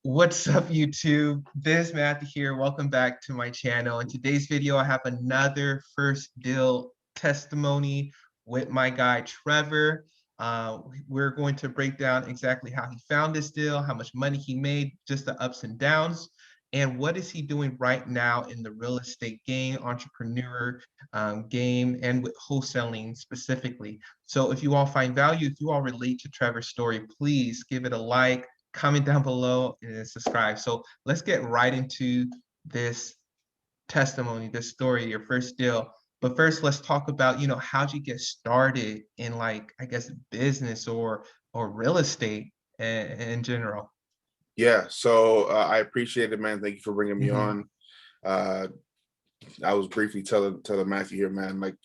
What's up, YouTube? This is Matthew here. Welcome back to my channel. In today's video, I have another first deal testimony with my guy, Trevor. We're going to break down exactly how he found this deal, how much money he made, just the ups and downs, and what is he doing right now in the real estate game, entrepreneur game, and with wholesaling specifically. So if you all find value, if you all relate to Trevor's story, please give it a like, comment down below, and subscribe. So let's get right into this testimony, this story, your first deal. But first, let's talk about, how'd you get started in, like, I guess, business or real estate in general? Yeah, so I appreciate it, man. Thank you for bringing me Hmm. on. Uh, I was briefly telling Matthew here, man, like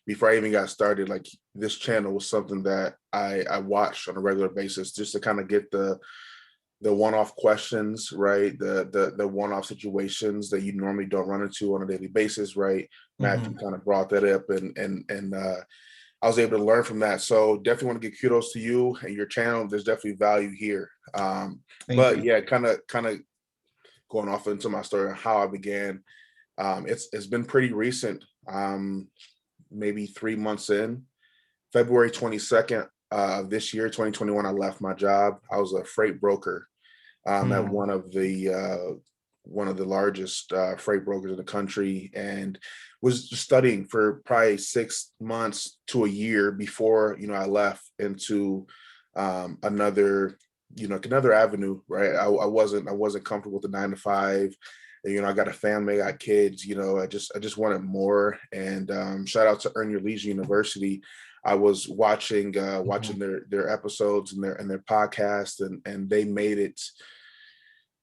before I even got started, like this channel was something that I watched on a regular basis just to kind of get the one-off questions, right? The one-off situations that you normally don't run into on a daily basis, right? Matthew Hmm. kind of brought that up and I was able to learn from that. So definitely want to give kudos to you and your channel. There's definitely value here. Thank But you. yeah, kind of going off into my story and how I began. It's been pretty recent. Maybe 3 months in. February 22nd this year, 2021, I left my job. I was a freight broker at Mm. one of the largest freight brokers in the country, and was studying for probably 6 months to a year before I left into another another avenue. Right, I wasn't comfortable with the 9 to 5. I got a family, I got kids. I just wanted more. And shout out to Earn Your Leisure University. I was watching Hmm. their episodes and their podcast, and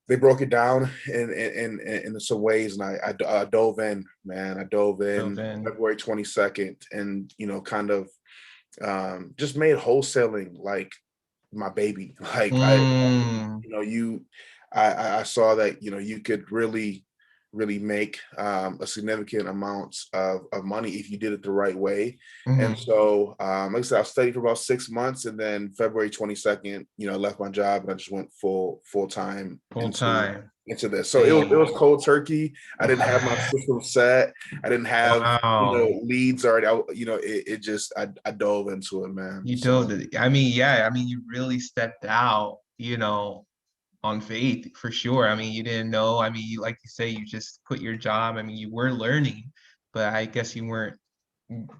they broke it down in some ways, and I dove in, man. I dove So in then, February 22nd, and kind of just made wholesaling like my baby. Like mm, you know, you I saw that you could really make a significant amount of money if you did it the right way. And hmm, so like I said, I studied for about 6 months, and then February 22nd, I left my job and I just went full time full into time. this. So it was Dang. cold turkey. I didn't have my system set. I didn't have Wow. leads already. It just I dove into it, man. You So told, I mean, yeah, I mean, you really stepped out, on faith for sure. I mean, you didn't know. I mean, you, like you say, you just quit your job. I mean, you were learning, but I guess you weren't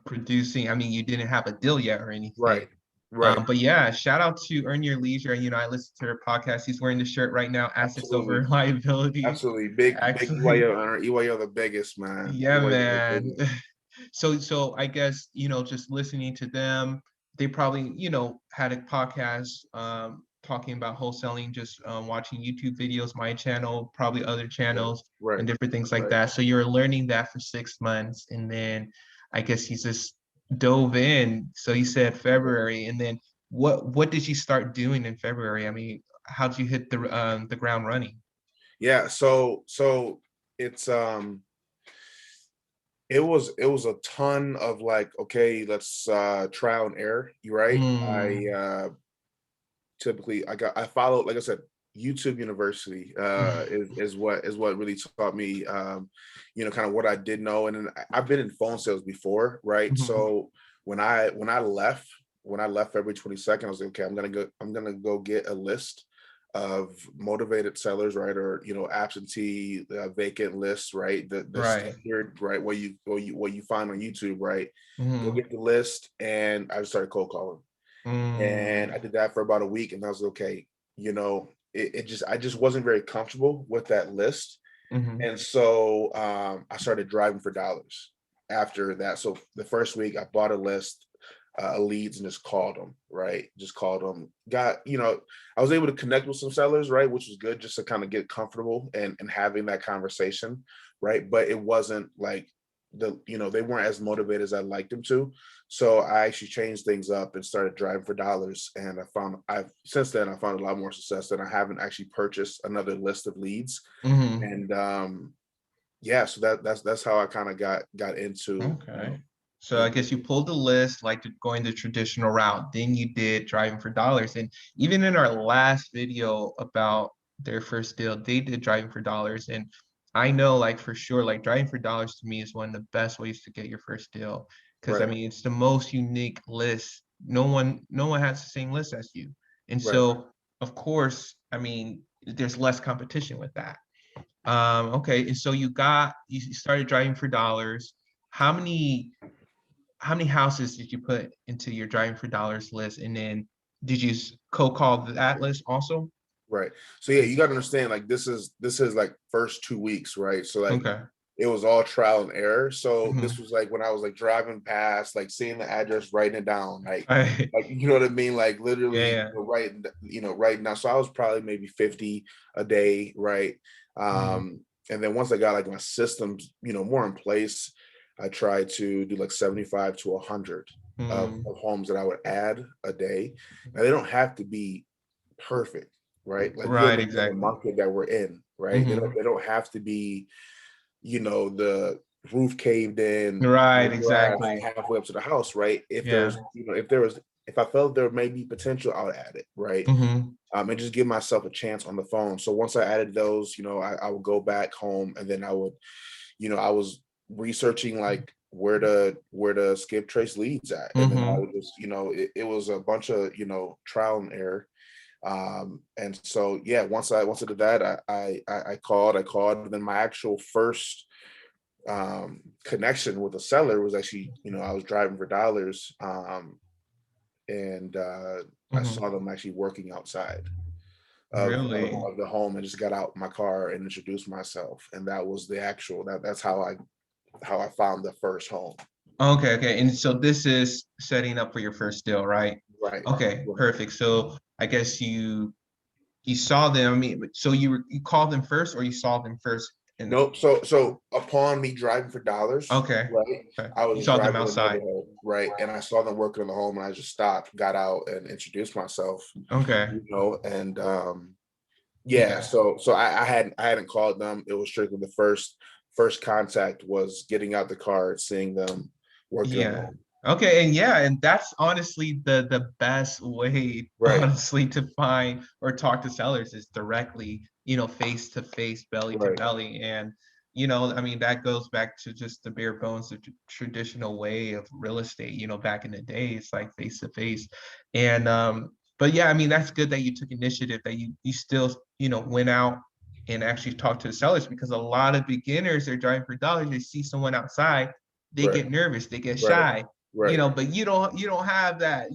producing. I mean, you didn't have a deal yet or anything. right, right. But yeah, shout out to Earn Your Leisure. I listened to her podcast. He's wearing the shirt right now, Assets Over Absolutely. Liabilities. Absolutely. Big Actually, EYO the biggest, man. yeah, EYO the man. biggest. So I guess, just listening to them, they probably, had a podcast talking about wholesaling, just watching YouTube videos, my channel, probably other Right, channels right, and different things like right. that. So you're learning that for 6 months, and then I guess he's just dove in. So you said February, and then what did you start doing in February? I mean, how did you hit the ground running? Yeah, so it's it was a ton of like, okay, let's trial and error. You right. I Mm. typically I follow, like I said, YouTube University is what really taught me kind of what I did know. And then I've been in phone sales before, right? Mhm. So when I left February 22nd, I was like, okay, I'm gonna go get a list of motivated sellers, right? Or absentee vacant lists, right? The Right. standard, right? What you find on YouTube, right? Go Mhm. get the list, and I just started cold calling. And I Mm. did that for about a week, and I was okay. I just wasn't very comfortable with that list. Mhm. And so I started driving for dollars after that. So the first week I bought a list of leads and just called them, right? Just called them. I was able to connect with some sellers, right? Which was good, just to kind of get comfortable and having that conversation, right? But it wasn't like they weren't as motivated as I'd like them to. So I actually changed things up and started driving for dollars. And I've since then I found a lot more success, and I haven't actually purchased another list of leads. Mhm. And yeah, so that's how I kind of got into Okay. So I into guess you pulled the list, like going the traditional route. Then you did driving for dollars. And even in our last video about their first deal, they did driving for dollars. And I know like for sure, like driving for dollars to me is one of the best ways to get your first deal. Because I Right, mean, it's the most unique list. No one has the same list as you. And right. so of course, I mean, there's less competition with that. Okay, and so you started driving for dollars. How many how many houses did you put into your driving for dollars list? And then did you cold call that list also? Right. So yeah, you got to understand, like this is like first 2 weeks, right? So like Okay. it was all trial and error. So Hmm. this was like when I was like driving past, like seeing the address, writing it down, Right. like you know what I mean, like Yeah, literally yeah. writing, writing down. So I was probably maybe 50 a day, right? Hmm. And then once I got like my systems, more in place, I tried to do like 75 to 100 Hmm. of homes that I would add a day. Now they don't have to be perfect, right? Like you got to Right, understand the exactly. market that we're in, right? They don't Hmm. they don't have to be, the roof caved in, Right, the grass exactly. halfway up to the house, right? If there Yeah. was, if I felt there may be potential, I would add it, right? Hmm. And just give myself a chance on the phone. So once I added those, I would go back home and then I was researching like where to skip trace leads at. And then I Hmm. would just, it was a bunch of, trial and error. And so yeah, once I did that, I called, and then my actual first connection with a seller was actually, I was driving for dollars, and I Hmm. saw them actually working outside Really? of the home, and just got out my car and introduced myself, and that was the actual that's how I found the first home. Okay, okay. And so this is setting up for your first deal, right? Right, Okay, right. perfect. So I guess you saw them. I mean, so you called them first, or you saw them first? And Nope. So upon me driving for dollars, okay, right, okay, I was you just saw them driving in the outside. neighborhood, right, and I saw them working in the home, and I just stopped, got out, and introduced myself, Okay, and yeah. yeah, So I hadn't called them. It was strictly the first contact was getting out the car, seeing them working in the yeah. home. Okay, and yeah, and that's honestly the best way, Right, honestly, to find or talk to sellers is directly, face to face, belly to right, belly. And I mean, that goes back to just the bare bones of traditional way of real estate, back in the day, it's like face to face. And but yeah, I mean, that's good that you took initiative, that you still, went out and actually talked to the sellers, because a lot of beginners are driving for dollars, they see someone outside, they right, get nervous, they get right, shy, right, but you don't have that,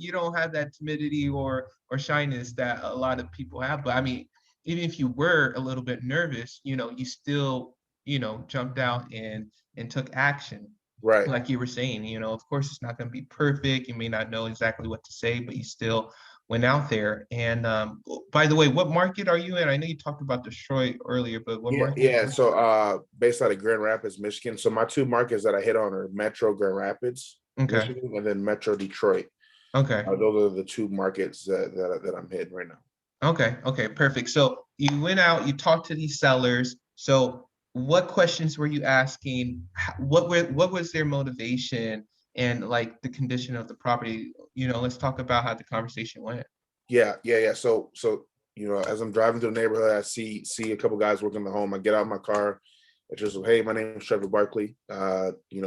timidity or shyness that a lot of people have. But I mean, even if you were a little bit nervous, you still, jumped out and took action. right. Like you were saying, of course it's not going to be perfect, you may not know exactly what to say, but you still went out there. And by the way, what market are you in? I know you talked about Detroit earlier, but what Yeah, market? yeah. So based out of Grand Rapids, Michigan. So my two markets that I hit on are Metro Grand Rapids, Okay, Michigan, and then Metro Detroit. okay. Those are the two markets that I'm hitting right now. Okay, okay, perfect. So you went out, you talked to these sellers. So what questions were you asking? What was their motivation and like the condition of the property? Let's talk about how the conversation went. Yeah, yeah, yeah. So as I'm driving through the neighborhood, I see a couple guys working in the home. I get out of my car. It's just, hey, my name is Treyvor Barkley. I'm in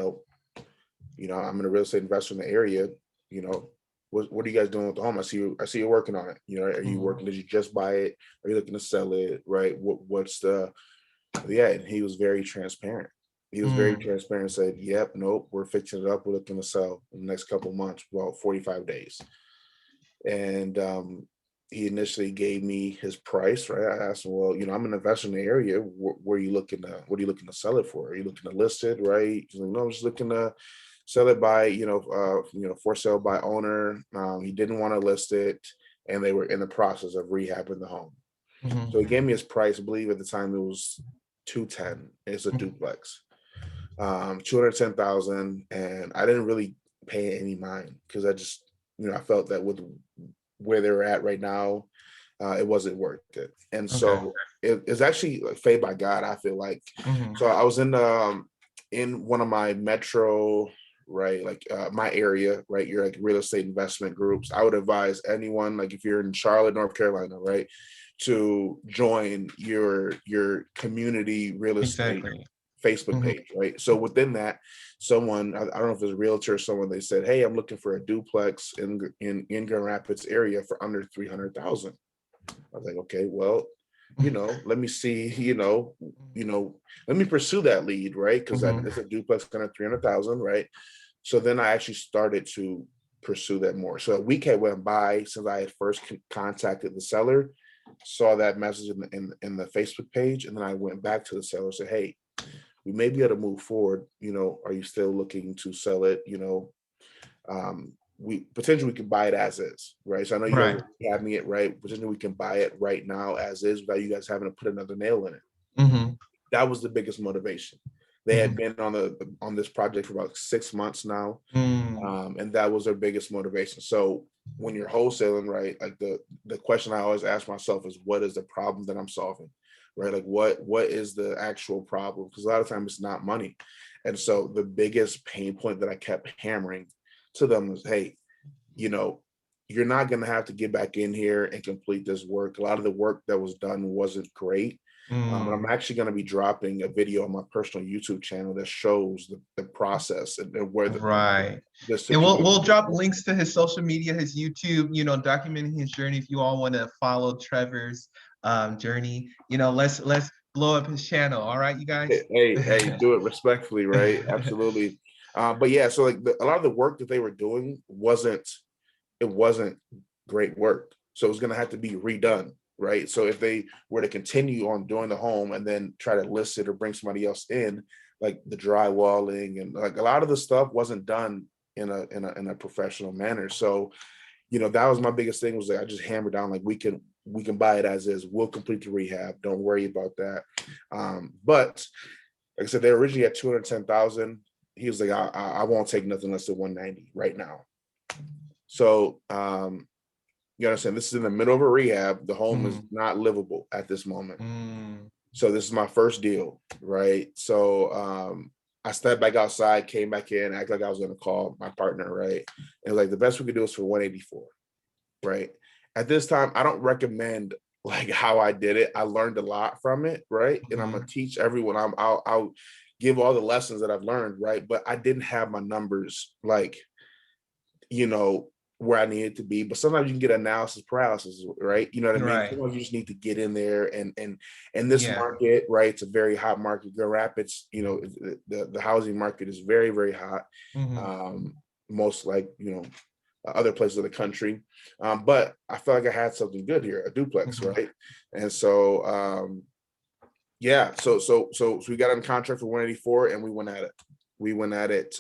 a real estate investor in the area. You know, what are you guys doing with the home? I see you working on it. Are you Mhm. working? Did you just buy it? Are you looking to sell it? Right? What's the yeah? And he was very transparent. He was very Mm, transparent and said, yep, nope, we're fixing it up. We're looking to sell in the next couple of months, well, 45 days. And he initially gave me his price, right? I asked him, well, I'm an investor in the area. Where are you looking to, what are you looking to sell it for? Are you looking to list it, right? He's like, no, I'm just looking to sell it by, for sale by owner. He didn't want to list it, and they were in the process of rehabbing the home. So he mhm, gave me his price. I believe at the time it was 210. It's a mhm, duplex, 210,000, and I didn't really pay any mind because I just, I felt that with where they're at right now, it wasn't worth it. And okay. so it's actually like fate by God, I feel like. Mhm, So I was in one of my metro right? Like my area, right? You're like real estate investment groups. I would advise anyone, like if you're in Charlotte, North Carolina, right, to join your community real estate Exactly. Facebook Mhm. page, right? So within that, someone, I don't know if it's a realtor or someone, they said, hey, I'm looking for a duplex in Grand Rapids area for under 300,000. I was like, okay, well, let me see, let me pursue that lead, right? Because Mhm. it's a duplex kind of 300,000, right? So then I actually started to pursue that more. So a week had went by since I had first contacted the seller, saw that message in the Facebook page, and then I went back to the seller and said, hey, we may be able to move forward. Are you still looking to sell it? We potentially we can buy it as is, right? So I know you guys Right. have me it right. Potentially we can buy it right now as is without you guys having to put another nail in it. Mhm. That was the biggest motivation. They had Mhm. been on this project for about 6 months now, Mm. and that was their biggest motivation. So when you're wholesaling, right, like the question I always ask myself is, what is the problem that I'm solving, right? Like what is the actual problem? Because a lot of times it's not money. And so the biggest pain point that I kept hammering to them was, hey, you know, you're not going to have to get back in here and complete this work. A lot of the work that was done wasn't great. And I'm Mm. actually going to be dropping a video on my personal YouTube channel that shows the process and where Right. this And took you. we'll drop links to his social media, his YouTube, documenting his journey. If you all want to follow Trevor's journey, let's blow up his channel. All right, you guys. Hey, do it respectfully, right? Absolutely. But yeah, so like a lot of the work that they were doing wasn't great work. So it was going to have to be redone, right? So if they were to continue on doing the home and then try to list it or bring somebody else in, like the drywalling and like a lot of the stuff wasn't done in a professional manner. So that was my biggest thing, was that I just hammered down like we can buy it as is. We'll complete the rehab. Don't worry about that. But like I said, they originally had 210,000. He was like, I won't take nothing less than 190 right now. So you understand, this is in the middle of a rehab. The home is Mm. not livable at this moment. Mm. So this is my first deal, right? So I stepped back outside, came back in, act like I was going to call my partner, right? And like the best we could do is for 184, right? At this time, I don't recommend like how I did it. I learned a lot from it, right? And I'm gonna Mhm. teach everyone. I'll give all the lessons that I've learned, right? But I didn't have my numbers like you know, where I need it to be. But sometimes you can get analysis paralysis, right? You know what I mean? Right. Sometimes you just need to get in there and this Yeah. market, right? It's a very hot market. Grand Rapids, the housing market is very, very hot. Mhm. Um, most like, other places of the country. But I felt like I had something good here, a duplex, Mhm. right? And so yeah, so we got on contract for 184 and we went at it. We went at it.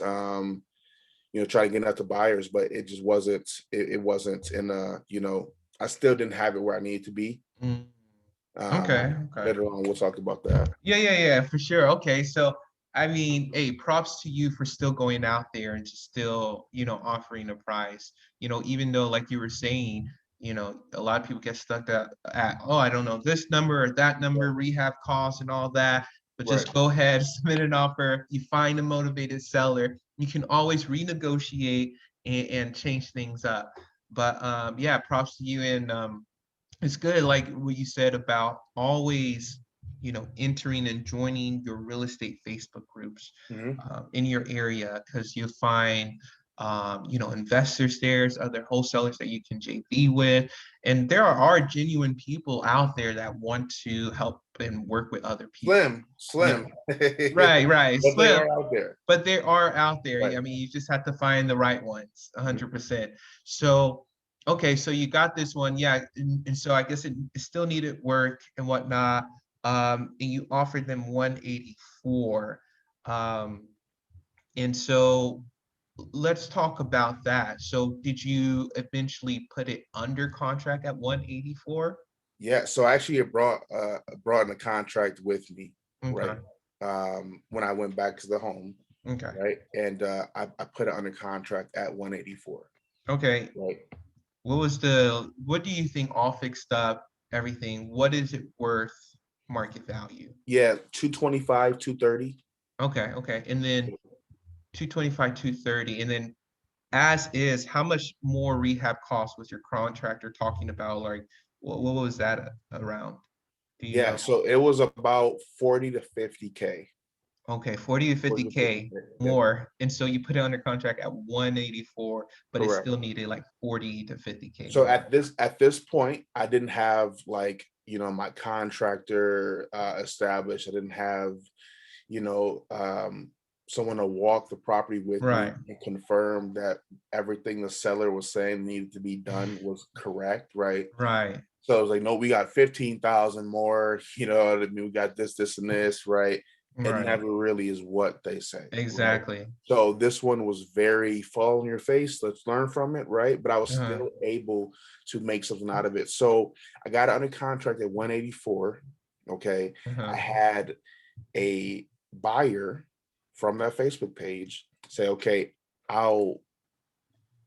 Try to get out to buyers, but it just wasn't, it wasn't in I still didn't have it where I needed to be. Mm. Um, Okay. Okay. Later on, we'll talk about that. Yeah, yeah, yeah, for sure. Okay, so I mean, hey, props to you for still going out there and just still, offering a price. Even though, like you were saying, a lot of people get stuck at, oh, I don't know, this number or that number, rehab costs and all that. But Right. just go ahead, submit an offer. You find a motivated seller. You can always renegotiate and change things up. But yeah, props to you, and it's good, like what you said about always, entering and joining your real estate Facebook groups Mhm. in your area, because you'll find, investors there's other wholesalers that you can JV with, and there are genuine people out there that want to help and work with other people. Slim, Right, right, but they slim, are out there. but they are out there. Right. I mean, you just have to find the right ones, Mhm. 100%. So, okay, so you got this one, yeah, and so I guess it still needed work and whatnot. And you offered them 184. Um, and so let's talk about that. So did you eventually put it under contract at 184? Yeah. So actually, it brought in a contract with me, right? Okay, When I went back to the home, okay, right, and I put it under contract at 184, okay. right? What do you think, all fixed up, everything, what is it worth market value? Yeah, 225, 230. Okay, okay. And then 225, 230, and then as is, how much more rehab cost was your contractor talking about? Like, what was that around? Do you Yeah, know? so it was about 40 to 50K. Okay, 40 to 40 to 50K. 50K Yep, more. And so you put it under contract at 184, but it correct. still needed like 40 to 50K So more. at this point, I didn't have like, my contractor established. I didn't have, you know, someone to walk the property with me Right, and confirm that everything the seller was saying needed to be done was correct, right? right, So I was like, no, we got 15,000 more, what I mean? We got this, and this, right? It right. never really is what they say, right? Exactly. So this one was very fall in your face. Let's learn from it, right? But I was Uh-huh, still able to make something out of it. So I got it under contract at 184. Okay. I uh-huh. had a buyer from that Facebook page say, okay, I'll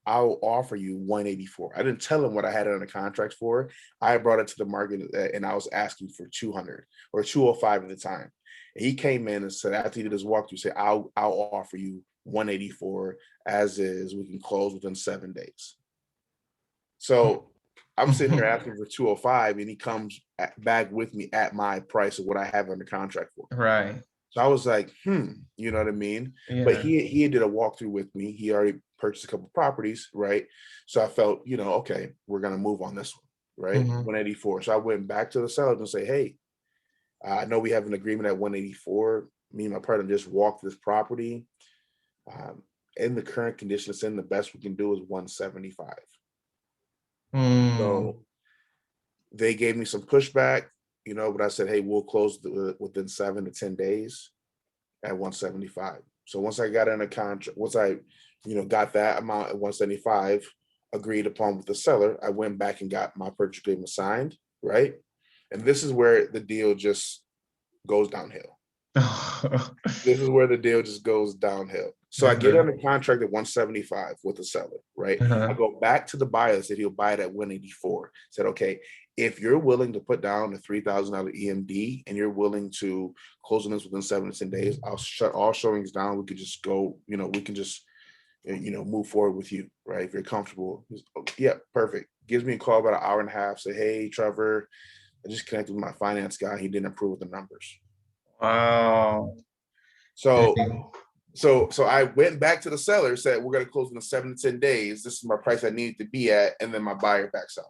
I'll offer you 184. I didn't tell him what I had it under contract for. I brought it to the market and I was asking for 200 or 205 at the time. And he came in and said, after he did his walkthrough, say, I'll offer you 184 as is. We can close within 7 days. So I'm sitting here asking for 205 and he comes back with me at my price of what I have under contract for. Right. So I was like, you know what I mean? But Yeah. he did a walkthrough with me. He already purchased a couple properties, right? So I felt, okay, we're gonna move on this one, right? Hmm. 184. So I went back to the seller and say, hey, I know we have an agreement at 184. Me and my partner just walked this property. Um, in the current condition it's in, the best we can do is 175. Mm, So they gave me some pushback, but I said, hey, we'll close within 7 to 10 days at 175. So once I got in a contract, once I, got that amount at 175 agreed upon with the seller, I went back and got my purchase agreement signed, right? And this is where the deal just goes downhill. This is where the deal just goes downhill. So I get uh-huh, under contract at 175 with the seller, right? I uh-huh. go back to the buyer, said he'll buy it at 184. Said, okay, if you're willing to put down a $3,000 EMD and you're willing to close on this within 7 to 10 days, I'll shut all showings down. We could just go, we can just, move forward with you, right? If you're comfortable. Yeah, perfect. Gives me a call about an hour and a half. Say, hey, Trevor, I just connected with my finance guy. He didn't approve of the numbers. Wow. So Dang. so I went back to the seller, said we're going to close in 7 to 10 days. This is my price I needed to be at, and then my buyer backs out.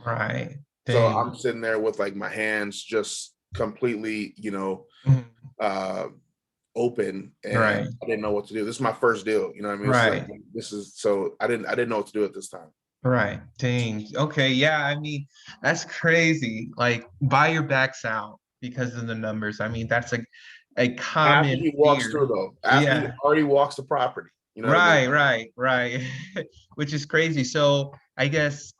Right. So Dang. I'm sitting there with like my hands just completely, Mhm. uh, open, and Right. I didn't know what to do. This is my first deal, you know what I mean? It's like Right. this is so I didn't know what to do at this time. Right. Dang. Okay. Yeah. I mean, that's crazy. Like, buy your backs out because of the numbers. I mean, that's a After common he walks fear. through though, after he Yeah. already walks the property, you know what I mean? Right. Right. Right. Which is crazy. So I guess,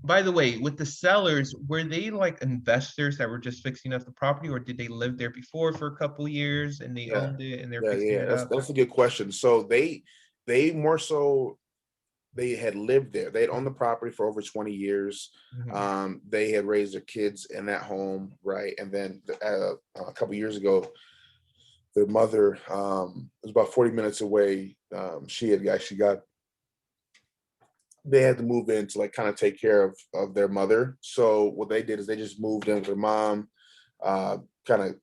by the way, with the sellers, were they like investors that were just fixing up the property, or did they live there before for a couple years and they Yeah, owned it and they're yeah, fixing yeah. it That's up? that's a good question. So they more so they had lived there. They had owned the property for over 20 years. Mhm. They had raised their kids in that home, right? And then a couple years ago, their mother was about 40 minutes away. She had actually got they had to move in to like kind of take care of their mother. So what they did is they just moved in with their mom. Kind of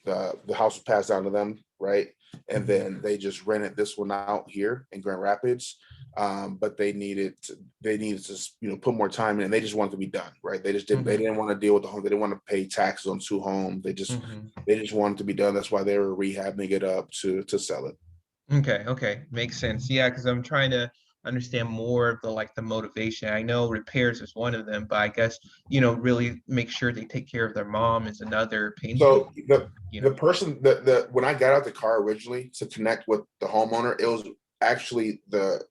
the house was passed down to them, right? And Mhm. then they just rented this one out here in Grand Rapids. But they needed to put more time in. They just wanted to be done, right? They Mhm. didn't want to deal with the home. They didn't want to pay taxes on two homes. They just Mhm. they just wanted to be done. That's why they were rehabbing it up to sell it. Okay, okay, makes sense. Yeah, because I'm trying to understand more of the like the motivation. I know repairs is one of them, but I guess really make sure they take care of their mom is another pain point. So the You the know. person the when I got out the car originally to connect with the homeowner, it was actually the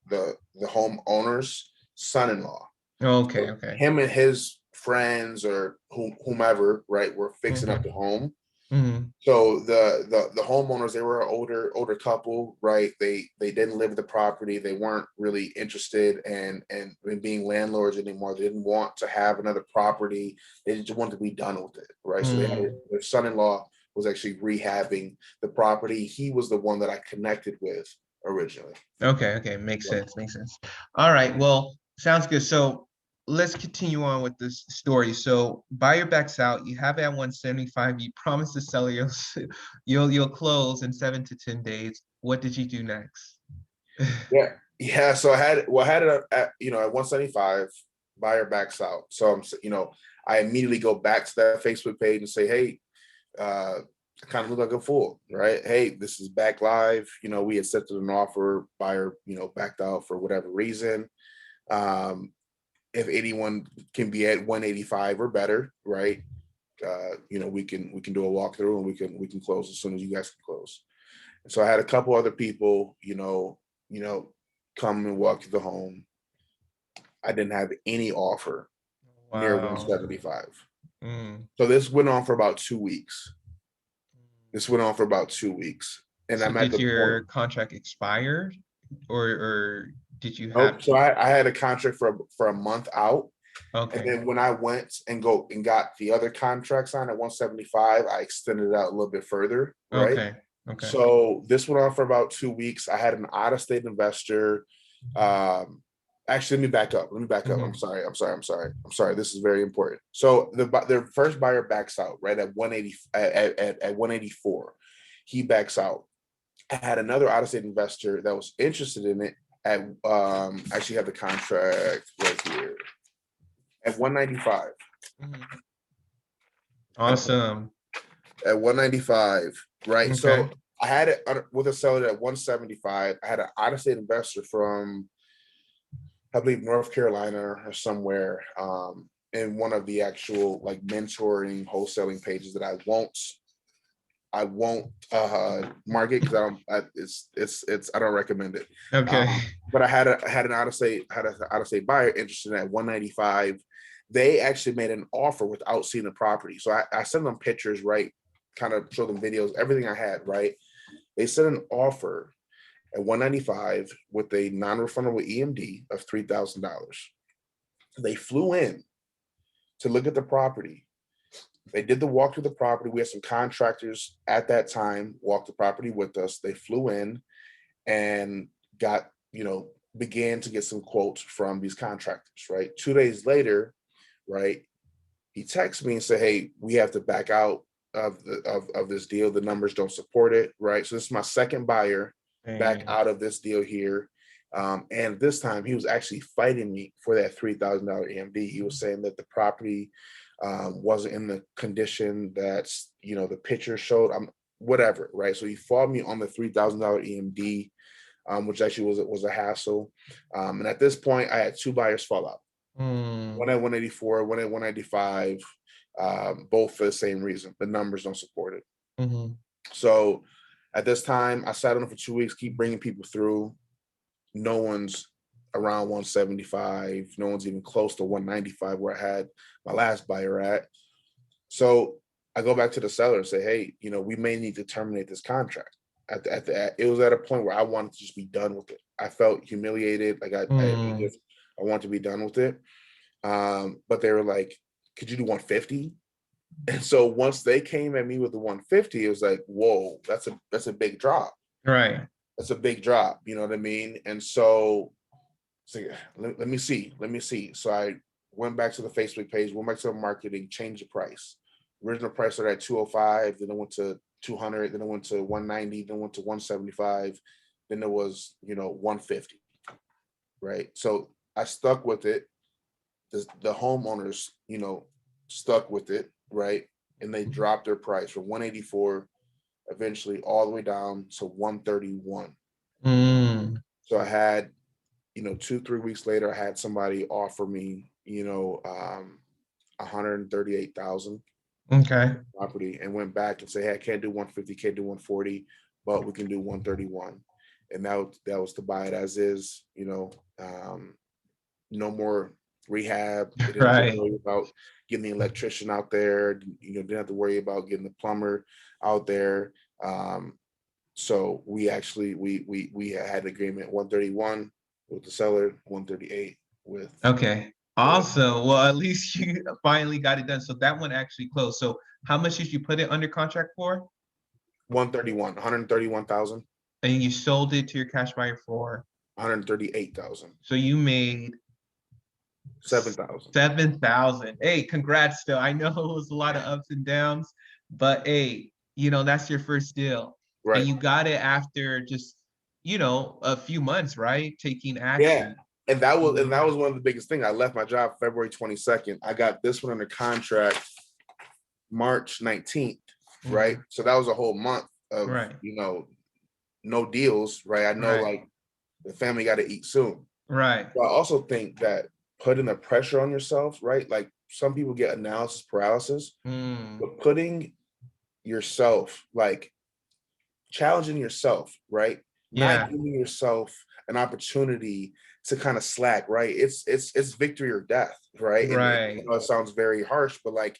homeowner's son-in-law. Okay, So okay. him and his friends or whomever, right, were fixing up the Hmm. home. Hmm. So the homeowners, they were an older couple, right? They didn't live in the property. They weren't really interested in being landlords anymore. They didn't want to have another property. They just wanted to be done with it, right? So they had Hmm. their son-in-law was actually rehabbing the property. He was the one that I connected with originally. Okay, makes Yep. sense, makes sense. All right, well, sounds good. So let's continue on with this story. So buyer backs out, you have it at 175, you promise the seller you'll close in 7 to 10 days. What did you do next? Yeah. So I had it at, at 175, buyer backs out. So I immediately go back to that Facebook page and say, hey, I kind of look like a fool, right? Hey, this is back live. We accepted an offer, buyer, backed out for whatever reason. If anyone can be at 185 or better, right? We can do a walkthrough and we can close as soon as you guys can close. And so I had a couple other people, come and walk to the home. I didn't have any offer near Wow. 175. Mm. So this went on for about 2 weeks. And So I'm at did the point. your contract expire or did you have Nope. So I had a contract for a month out. And okay. then when I went and got the other contract signed at 175, I extended it out a little bit further, right? Okay. Okay. So this went on for about 2 weeks. I had an out-of-state investor. Actually, let me back up. I'm Mhm. sorry. This is very important. So their first buyer backs out right at 180 at 184. He backs out. I had another out-of-state investor that was interested in it at actually have the contract right here at 195. Mhm. Awesome. At 195, right? Okay. So I had it with a seller at 175. I had an out-of-state investor from, I believe, North Carolina or somewhere, in one of the actual like mentoring wholesaling pages that I won't market because I don't recommend it. Okay. But I had an out of state buyer interested in at 195. They actually made an offer without seeing the property. So I sent them pictures, right? Kind of show them videos, everything I had, right? They sent an offer at 195 with a non-refundable EMD of $3,000. They flew in to look at the property. They did the walk through the property. We had some contractors at that time walk the property with us. They flew in and got, began to get some quotes from these contractors, right? 2 days later, right, he texts me and said, hey, we have to back out of this deal. The numbers don't support it, right? So this is my second buyer back Dang. out of this deal here. And this time he was actually fighting me for that $3,000 EMD. He was saying that the property wasn't in the condition that's, the picture showed. Whatever, right? So he fought me on the $3,000 EMD, which actually was a hassle. And at this point, I had two buyers fall out. Mm. One at 184, one at 195, both for the same reason. The numbers don't support it. Mhm. So at this time, I sat on it for 2 weeks, keep bringing people through. No one's around 175. No one's even close to 195 where I had my last buyer at. So I go back to the seller and say, hey, we may need to terminate this contract. It was at a point where I wanted to just be done with it. I felt humiliated. Like Mm. I want to be done with it. But they were like, could you do 150? And so once they came at me with the 150, it was like, whoa, that's a big drop. Right. That's a big drop. You know what I mean? And so yeah, let me see. So I went back to the Facebook page, went back to the marketing, changed the price. Original price started at 205, then it went to 200, then it went to 190, then it went to 175, then it was 150. Right. So I stuck with it. The homeowners, stuck with it, right? And they dropped their price from 184 eventually all the way down to 131. Mm. So I had, 2, 3 weeks later, I had somebody offer me, 138,000 Okay. property and went back and say, hey, I can't do 150, can't do 140, but we can do 131. And that was to buy it as is, no more rehab. They didn't have to Right. worry about getting the electrician out there. Didn't have to worry about getting the plumber out there. So we actually we had an agreement 131 with the seller, 138 with Okay. the Awesome. Well, at least you finally got it done. So that one actually closed. So how much did you put it under contract for? 131, 131,000. And you sold it to your cash buyer for, 138,000, so you made 7,000. 7,000. Hey, congrats still. I know it was a lot of ups and downs, but hey, that's your first deal. And Right. you got it after just, a few months, right? Taking Yeah. action. And that was one of the biggest things. I left my job February 22nd. I got this one under contract March 19th, right? Mhm. So that was a whole month of, Right, no deals, right? I know right, like the family got to eat soon. right. But I also think that putting the pressure on yourself, right? Like some people get analysis paralysis, Mm, but putting yourself, like challenging yourself, right? Not yeah, giving yourself an opportunity to kind of slack, right? It's victory or death, right? And I right. know it sounds very harsh, but like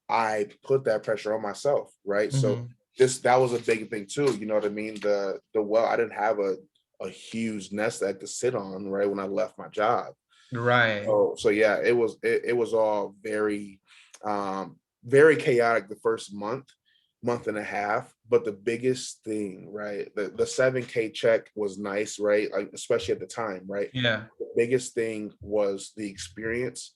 I put that pressure on myself, right? So Hmm. that was a big thing too. You know what I mean? I didn't have a huge nest egg to sit on, right? When I left my job. Right. So yeah, it was all very chaotic the first month and a half. But the biggest thing, right? The 7K check was nice, right? Like especially at the time, right? Yeah. The biggest thing was the experience,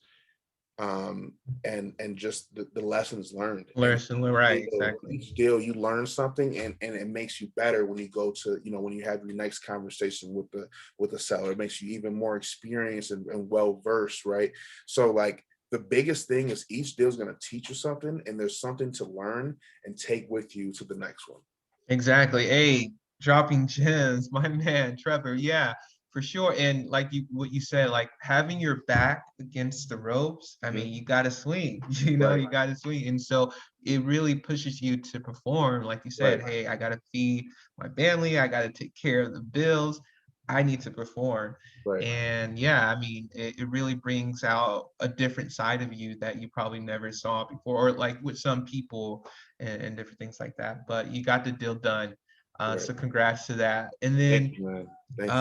and just the lessons learned. And Larson, right, exactly. each deal you learn something, and it makes you better when you go to, when you have your next conversation with the seller. It makes you even more experienced and well versed, right? So like the biggest thing is each deal is going to teach you something, and there's something to learn and take with you to the next one. Exactly. Hey, dropping gems, my man, Trevor. Yeah, for sure. And like what you said, like having your back against the ropes, I mean, Mhm. you gotta swing, Right, you gotta swing. And so it really pushes you to perform. Like you right, said, hey, I gotta feed my family, I gotta take care of the bills. I need to perform. right, And yeah, I mean, it really brings out a different side of you that you probably never saw before, or like with some people and different things like that. But you got the deal done. right. So congrats to that. And Thank then, you, man. Thank you,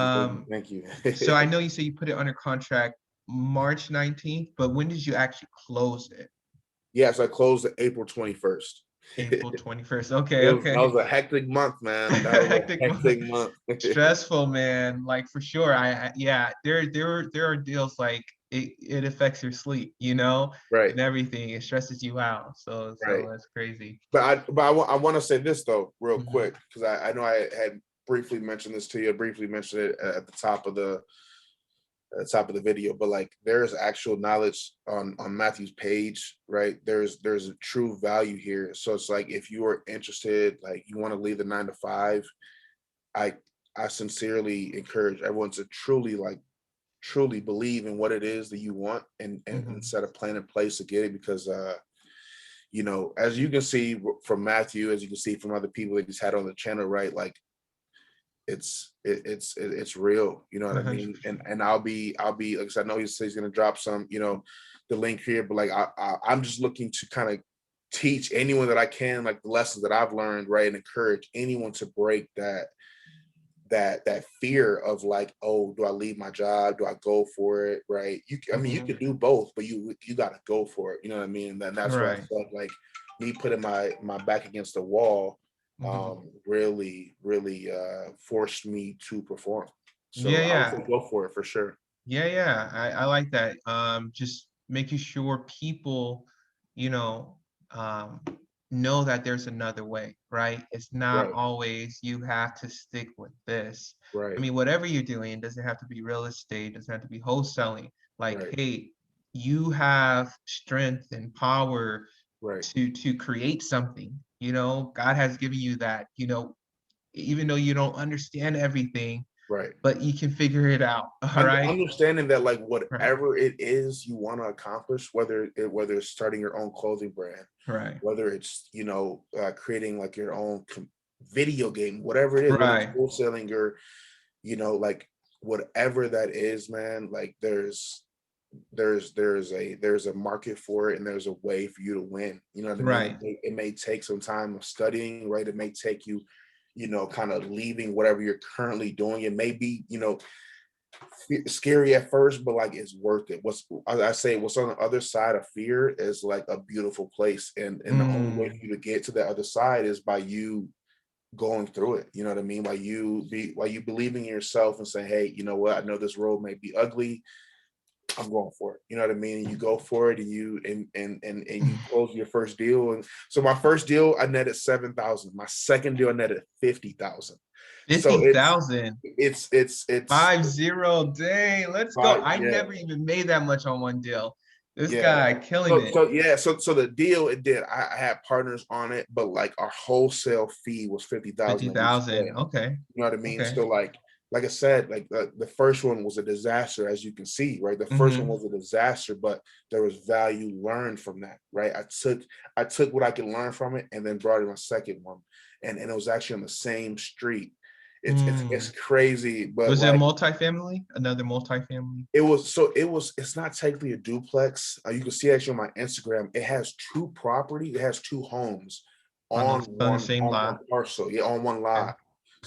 thank you, um, thank so you. I know you said you put it under contract March 19th, but when did you actually close it? Yes, I closed April 21st. April 21st. It Okay, was That okay. was a hectic month, man. That was Hectic a month. hectic month. Stressful, man. Like for sure. Yeah, there are deals like it affects your sleep, Right, and everything. It stresses you out. right. So that's crazy. But I want to say this though, real Mhm. quick, because I know I had briefly mentioned this to you. I briefly mentioned it at the top of the video, but like there's actual knowledge on Matthew's page, right? There's a true value here. So it's like if you are interested, like you want to leave the 9 to 5, I I sincerely encourage everyone to truly believe in what it is that you want, and Mhm. set a plan in place to get it, because as you can see from Matthew, as you can see from other people that he's had on the channel, right? Like it's real, you know what I mean? And I'll be like I said, I know he says he's gonna drop some, the link here, but like I'm just looking to kind of teach anyone that I can, like the lessons that I've learned, right? And encourage anyone to break that fear of like, oh, do I leave my job? Do I go for it? Right? I mean, you Mhm. could do both, but you got to go for it. You know what I mean? And then that's why I Right. felt like me putting my back against the wall, Mhm. really forced me to perform. Yeah, So I would yeah. say go for it for sure. Yeah, yeah. I like that. Just making sure people, you um, know that there's another way, right? It's not Right, always you have to stick with this. I right, mean, whatever you're doing, it doesn't have to be real estate, doesn't have to be wholesaling. Like, right, hey, you have strength and power right, to create something. God has given you that, even though you don't understand everything, right. but you can figure it out. All right. Understanding that like Right. whatever it is you want to accomplish, whether it's starting your own clothing brand, Right. whether it's creating like your own video game, whatever it is, whether it's Right. wholesaling or like whatever that is, man, like there's a market for it, and there's a way for you to win. You know what I mean? Right. It may take some time of studying, right? It may take you, kind of leaving whatever you're currently doing. It may be, scary at first, but like it's worth it. I say, what's on the other side of fear is like a beautiful place, and the only way for Mm, you to get to the other side is by you going through it. You know what I mean? While you believing in yourself and saying, hey, you know what? I know this road may be ugly. I'm going for it. You know what I mean? And you go for it, and you close your first deal. And so my first deal, I netted 7,000. My second deal, I netted 50,000. So 50,000. it's 50. Dang, let's go. I yeah. never even made that much on one deal. This Yeah. guy killing it. So the deal it did. I had partners on it, but like our wholesale fee was 50,000 that we 50,000. split. Okay. You know what I mean? Okay. So like I said, like the first one was a disaster, as you can see, right? The first one Mm-hmm. was a disaster, but there was value learned from that, right? I took what I could learn from it and then brought in a second one. And it was actually on the same street. It's Mm. crazy, but Was it a like multifamily? Another multifamily? it's not technically a duplex. You can see actually on my Instagram, it has two property, it has two homes On the same on lot? one parcel, yeah, on one Okay. lot.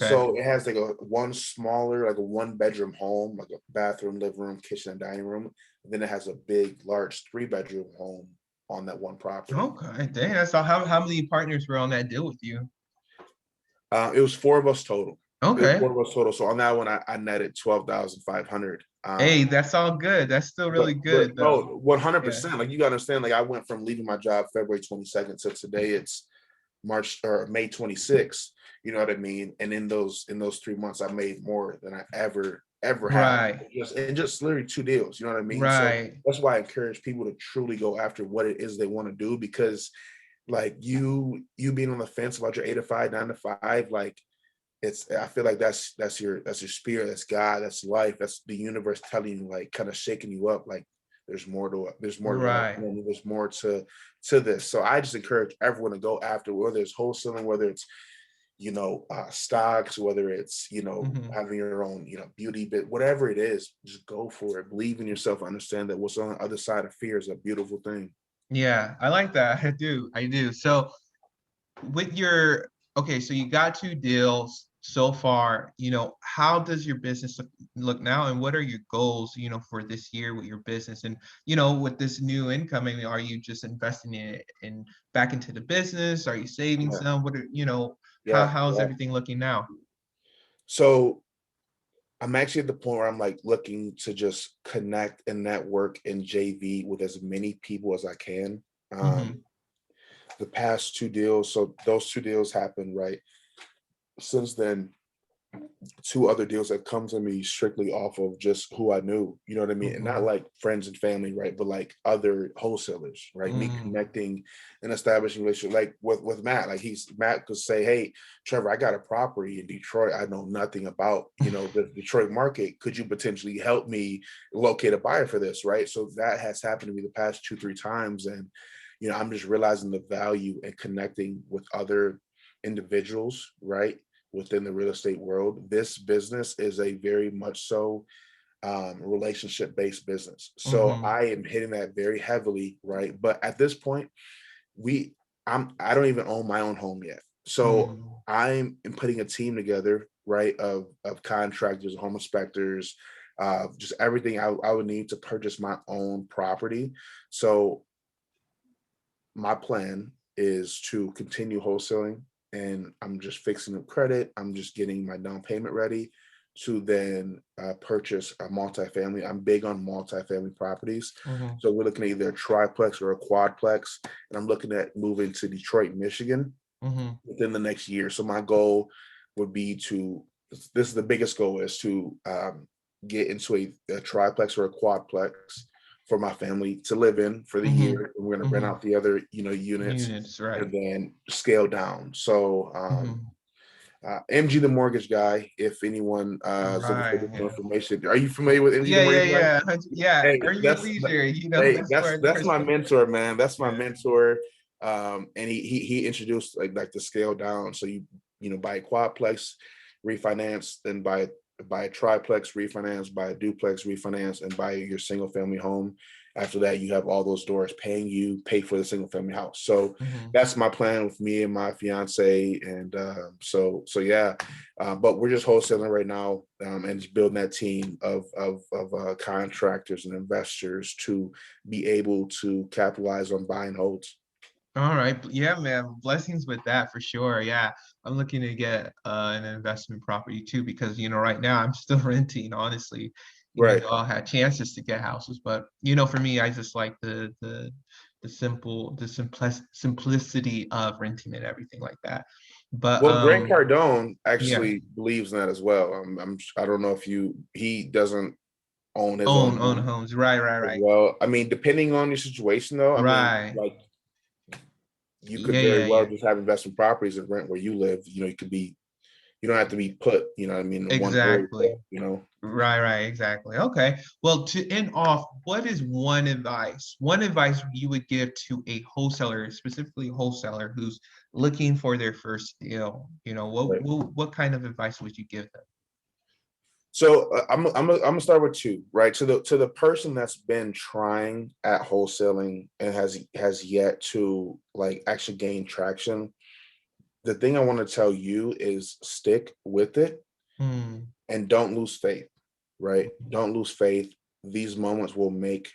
Okay. So it has like a one smaller, like a one bedroom home, like a bathroom, living room, kitchen, and dining room. And then it has a big, large 3 bedroom home on that one property. Okay. Dang, that's all. How many partners were on that deal with you? It was four of us total. It was Okay. four of us total. So on that one, I netted 12,500. Hey, that's all good. That's still really But good no, though. Yeah. 100%. Like you gotta understand, like I went from leaving my job February 22nd to today it's March or May 26th. You know what I mean? And in those 3 months, I made more than I ever have. Right. Just literally 2 deals. You know what I mean? So Right. that's why I encourage people to truly go after what it is they want to do, because like you being on the fence about your 8 to 5, 9 to 5, like it's I feel like that's your spirit, that's God, that's life, that's the universe telling you, like kind of shaking you up, like there's more to life, Right. there's more to this. So I just encourage everyone to go after, whether it's wholesaling, whether it's stocks, whether it's Hmm. having your own beauty bit, whatever it is, just go for it. Believe in yourself. Understand that what's on the other side of fear is a beautiful thing. Yeah, I like that. I do. I do. So with your okay, so you got two deals so far. How does your business look now, and what are your goals, for this year with your business? And with this new income, I mean, are you just investing it in back into the business? Are you saving Yeah, some? yeah, How's yeah. everything looking now? So I'm actually at the point where I'm like looking to just connect and network and JV with as many people as I can. Um, Mm-hmm. the past 2 deals, so those 2 deals happened right. Since then, 2 other deals have come to me strictly off of just who I knew, you know what I mean? And not Mm-hmm. like friends and family, right? But like other wholesalers, right? Me Mm. connecting and establishing relationship, like with Matt. Like Matt could say, hey, Trevor, I got a property in Detroit I know nothing about, the Detroit market. Could you potentially help me locate a buyer for this? Right. So that has happened to me the past 2, 3 times. And, I'm just realizing the value and connecting with other individuals, right? Within the real estate world. This business is a very much so relationship based business. So Mm-hmm. I am hitting that very heavily, right? But at this point, we I don't even own my own home yet. So Mm. I'm putting a team together, right, of contractors, home inspectors, just everything I would need to purchase my own property. So my plan is to continue wholesaling, and I'm just fixing up credit. I'm just getting my down payment ready to then purchase a multifamily. I'm big on multifamily properties. Mm-hmm. So we're looking at either a triplex or a quadplex. And I'm looking at moving to Detroit, Michigan Mm-hmm. within the next year. So my goal would be this is the biggest goal, is to get into a triplex or a quadplex for my family to live in for the Mm-hmm. year. And we're going to rent Mm-hmm. out the other, units Units, right. and then scale down. So Mm-hmm. MG the Mortgage Guy, if anyone is looking for Right. additional information. Are you familiar with MG the Yeah, yeah, Mortgage Guy? yeah. Yeah. Hey, Earn your leisure, hey, that's where that's my mentor, man. That's my yeah. mentor. And he introduced like the scale down. So you buy a quadplex, refinance, then buy a triplex, refinance, buy a duplex, refinance, and buy your single family home. After that, you have all those doors pay for the single family house. So Hmm. that's my plan with me and my fiance. And so yeah, but we're just wholesaling right now, and just building that team of contractors and investors to be able to capitalize on buying holds. All right. Yeah, man. Blessings with that for sure. Yeah. I'm looking to get an investment property too because, right now I'm still renting, honestly, even Right. though I had chances to get houses. But, for me, I just like the simplicity of renting and everything like that. But Well, Grant Cardone yeah, actually believes in that as well. I don't know if he doesn't own his own own home homes. Right, right, as right. well. I mean, depending on your situation, though, I mean, Right. like you could Yeah, very yeah, well yeah. just have investment properties and rent where you live. You don't have to be put, what I mean, in one area, Exactly. you know. Right, right, exactly. Okay. Well, to end off, what is one advice you would give to a wholesaler, specifically a wholesaler who's looking for their first deal? Right. What kind of advice would you give them? So I'm gonna start with two, right? To the person that's been trying at wholesaling and has yet to like actually gain traction. The thing I want to tell you is stick with it Hmm. and don't lose faith, right? Don't lose faith. These moments will make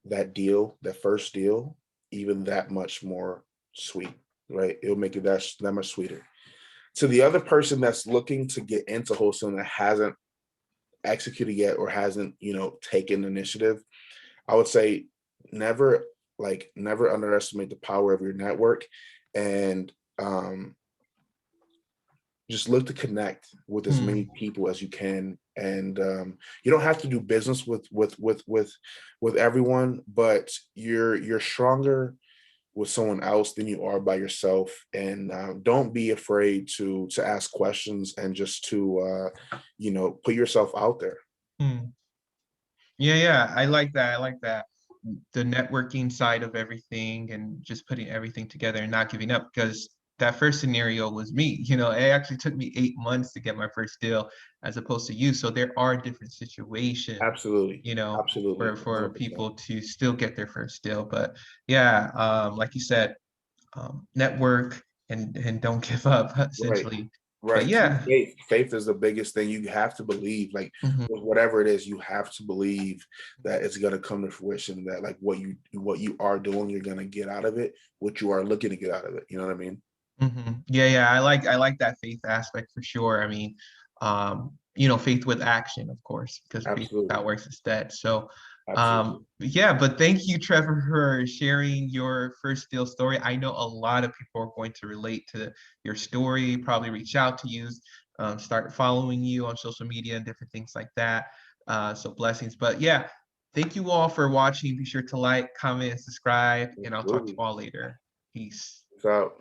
that first deal, even that much more sweet, right? It'll make it that much sweeter. To the other person that's looking to get into wholesaling that hasn't executed yet or hasn't, taken initiative, I would say never never underestimate the power of your network and just look to connect with as Hmm. many people as you can. And you don't have to do business with everyone, but you're stronger with someone else than you are by yourself. And don't be afraid to ask questions and just to put yourself out there. Hmm. Yeah, yeah, I like that. I like that. The networking side of everything and just putting everything together and not giving up because that first scenario was me. It actually took me 8 months to get my first deal as opposed to you. So there are different situations, Absolutely. for Absolutely. for 100%. people to still get their first deal. But yeah, like you said, network and don't give up Right. essentially. But Right. Keep yeah. faith. Faith is the biggest thing. You have to believe, like Mhm, with whatever it is, you have to believe that it's gonna come to fruition, that like what you are doing, you're gonna get out of it, what you are looking to get out of it. You know what I mean? mhm. Yeah, yeah. I like that faith aspect for sure. I mean, faith with action, of course, because faith Absolutely. without works is dead. So, Absolutely. yeah, but thank you, Trevor, for sharing your first deal story. I know a lot of people are going to relate to your story, probably reach out to you, start following you on social media and different things like that. So blessings. But yeah, thank you all for watching. Be sure to like, comment, and subscribe, and I'll talk to Absolutely. you all later. Peace. So